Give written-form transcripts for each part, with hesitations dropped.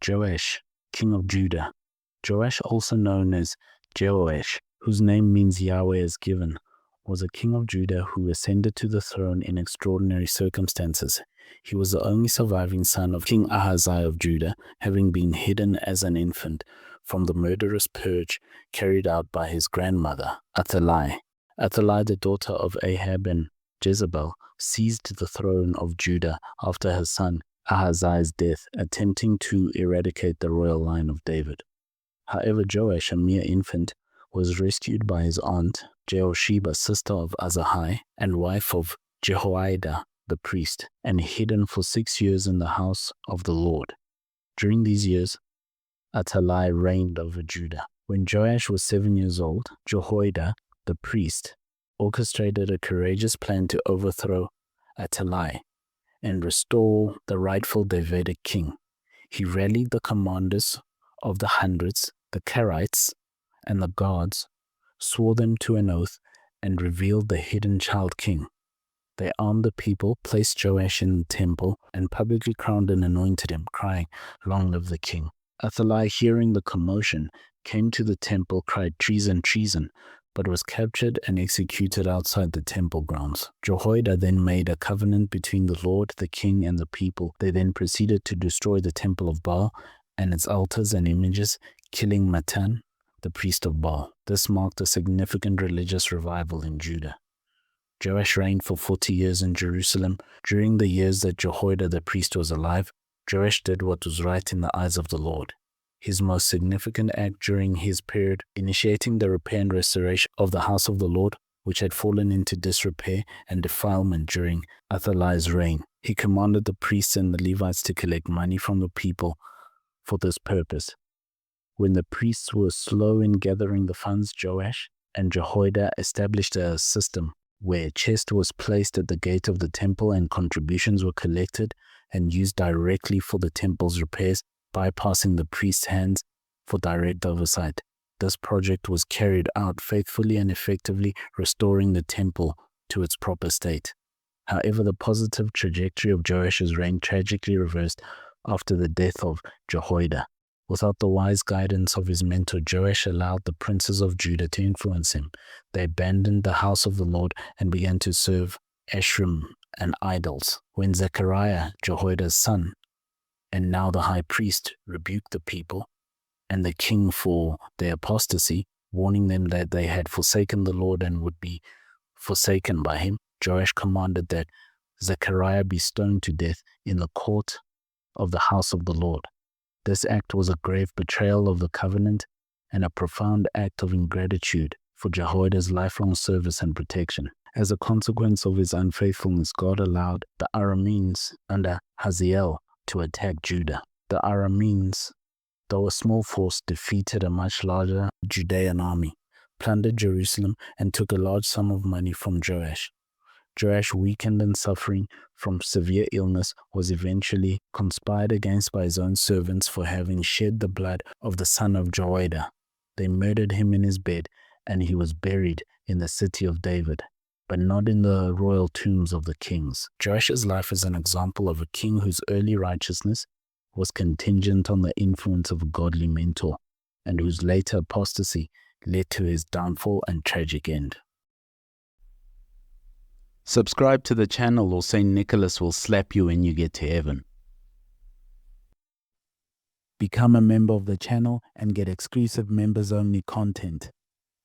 Joash, king of Judah. Joash, also known as Jehoash, whose name means Yahweh is given, was a king of Judah who ascended to the throne in extraordinary circumstances. He was the only surviving son of King Ahaziah of Judah, having been hidden as an infant from the murderous purge carried out by his grandmother, Athaliah. Athaliah, the daughter of Ahab and Jezebel, seized the throne of Judah after her son Ahaziah's death, attempting to eradicate the royal line of David. However, Joash, a mere infant, was rescued by his aunt, Jehosheba, sister of Ahaziah and wife of Jehoiada the priest, and hidden for 6 years in the house of the Lord. During these years, Athaliah reigned over Judah. When Joash was 7 years old, Jehoiada the priest orchestrated a courageous plan to overthrow Athaliah and restore the rightful Davidic king. He rallied the commanders of the hundreds, the Karites, and the guards, swore them to an oath, and revealed the hidden child king. They armed the people, placed Joash in the temple, and publicly crowned and anointed him, crying, "Long live the king." Athaliah, hearing the commotion, came to the temple, cried, "Treason, treason," but was captured and executed outside the temple grounds. Jehoiada then made a covenant between the Lord, the king, and the people. They then proceeded to destroy the temple of Baal and its altars and images, killing Matan, the priest of Baal. This marked a significant religious revival in Judah. Joash reigned for 40 years in Jerusalem. During the years that Jehoiada the priest was alive, Joash did what was right in the eyes of the Lord. His most significant act during his period, initiating the repair and restoration of the house of the Lord, which had fallen into disrepair and defilement during Athaliah's reign. He commanded the priests and the Levites to collect money from the people for this purpose. When the priests were slow in gathering the funds, Joash and Jehoiada established a system where a chest was placed at the gate of the temple and contributions were collected and used directly for the temple's repairs, bypassing the priest's hands for direct oversight. This project was carried out faithfully and effectively, restoring the temple to its proper state. However, the positive trajectory of Joash's reign tragically reversed after the death of Jehoiada. Without the wise guidance of his mentor, Joash allowed the princes of Judah to influence him. They abandoned the house of the Lord and began to serve Ashrim and idols. When Zechariah, Jehoiada's son, and now the high priest, rebuked the people and the king for their apostasy, warning them that they had forsaken the Lord and would be forsaken by him, Joash commanded that Zechariah be stoned to death in the court of the house of the Lord. This act was a grave betrayal of the covenant and a profound act of ingratitude for Jehoiada's lifelong service and protection. As a consequence of his unfaithfulness, God allowed the Arameans under Hazael to attack Judah. The Arameans, though a small force, defeated a much larger Judean army, plundered Jerusalem, and took a large sum of money from Joash. Joash, weakened and suffering from severe illness, was eventually conspired against by his own servants for having shed the blood of the son of Jehoiada. They murdered him in his bed, and he was buried in the city of David, but not in the royal tombs of the kings. Joash's life is an example of a king whose early righteousness was contingent on the influence of a godly mentor, and whose later apostasy led to his downfall and tragic end. Subscribe to the channel or St. Nicholas will slap you when you get to heaven. Become a member of the channel and get exclusive members-only content,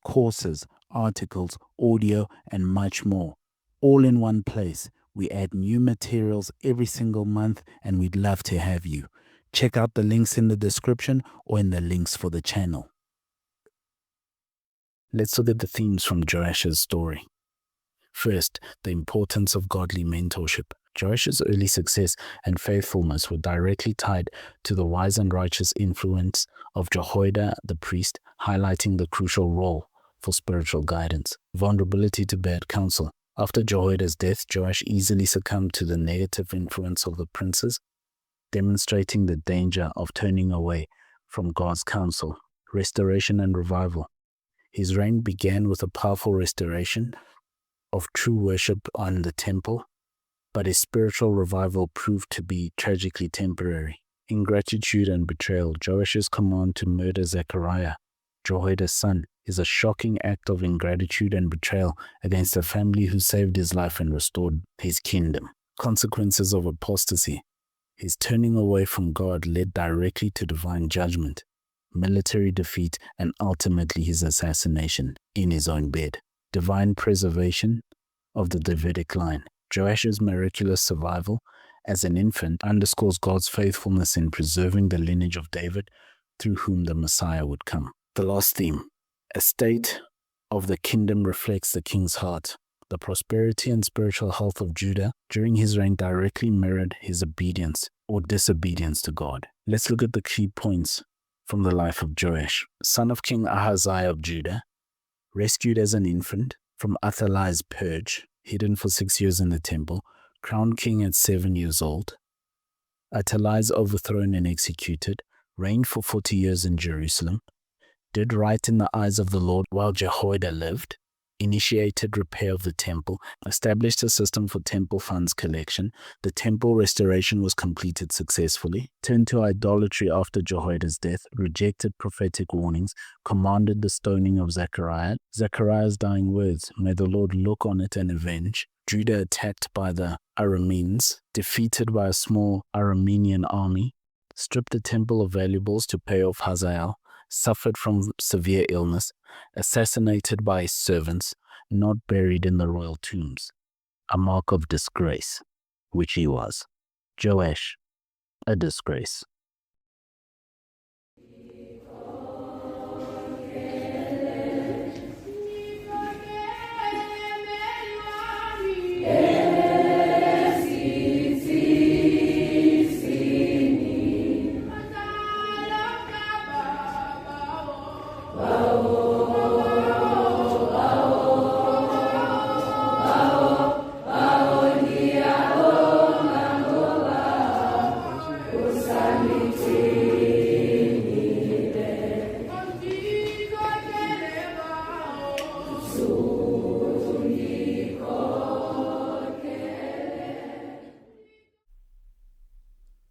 courses, articles, audio, and much more, all in one place. We add new materials every single month, and we'd love to have you. Check out the links in the description or in the links for the channel. Let's look at the themes from Joash's story. First, the importance of godly mentorship. Joash's early success and faithfulness were directly tied to the wise and righteous influence of Jehoiada the priest, highlighting the crucial role for spiritual guidance. Vulnerability to bad counsel. After Jehoiada's death, Joash easily succumbed to the negative influence of the princes, demonstrating the danger of turning away from God's counsel. Restoration and revival. His reign began with a powerful restoration of true worship on the temple, but his spiritual revival proved to be tragically temporary. Ingratitude and betrayal. Joash's command to murder Zechariah, Jehoiada's son, is a shocking act of ingratitude and betrayal against a family who saved his life and restored his kingdom. Consequences of apostasy. His turning away from God led directly to divine judgment, military defeat, and ultimately his assassination in his own bed. Divine preservation of the Davidic line. Joash's miraculous survival as an infant underscores God's faithfulness in preserving the lineage of David through whom the Messiah would come. The last theme. A state of the kingdom reflects the king's heart. The prosperity and spiritual health of Judah during his reign directly mirrored his obedience or disobedience to God. Let's look at the key points from the life of Joash. Son of King Ahaziah of Judah, rescued as an infant from Athaliah's Purge, hidden for 6 years in the temple, crowned king at 7 years old. Athaliah Overthrown and Executed, reigned for 40 years in Jerusalem, did right in the eyes of the Lord while Jehoiada lived, initiated repair of the temple, established a system for temple funds collection. The temple restoration was completed successfully, turned to idolatry after Jehoiada's death, rejected prophetic warnings, commanded the stoning of Zechariah's dying words, "May the Lord look on it and avenge." Judah attacked by the Arameans, defeated by a small Aramean army, stripped the temple of valuables to pay off Hazael, suffered from severe illness, assassinated by his servants, not buried in the royal tombs, a mark of disgrace, which he was. Joash, a disgrace.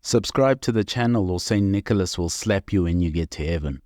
Subscribe to the channel or St. Nicholas will slap you when you get to heaven.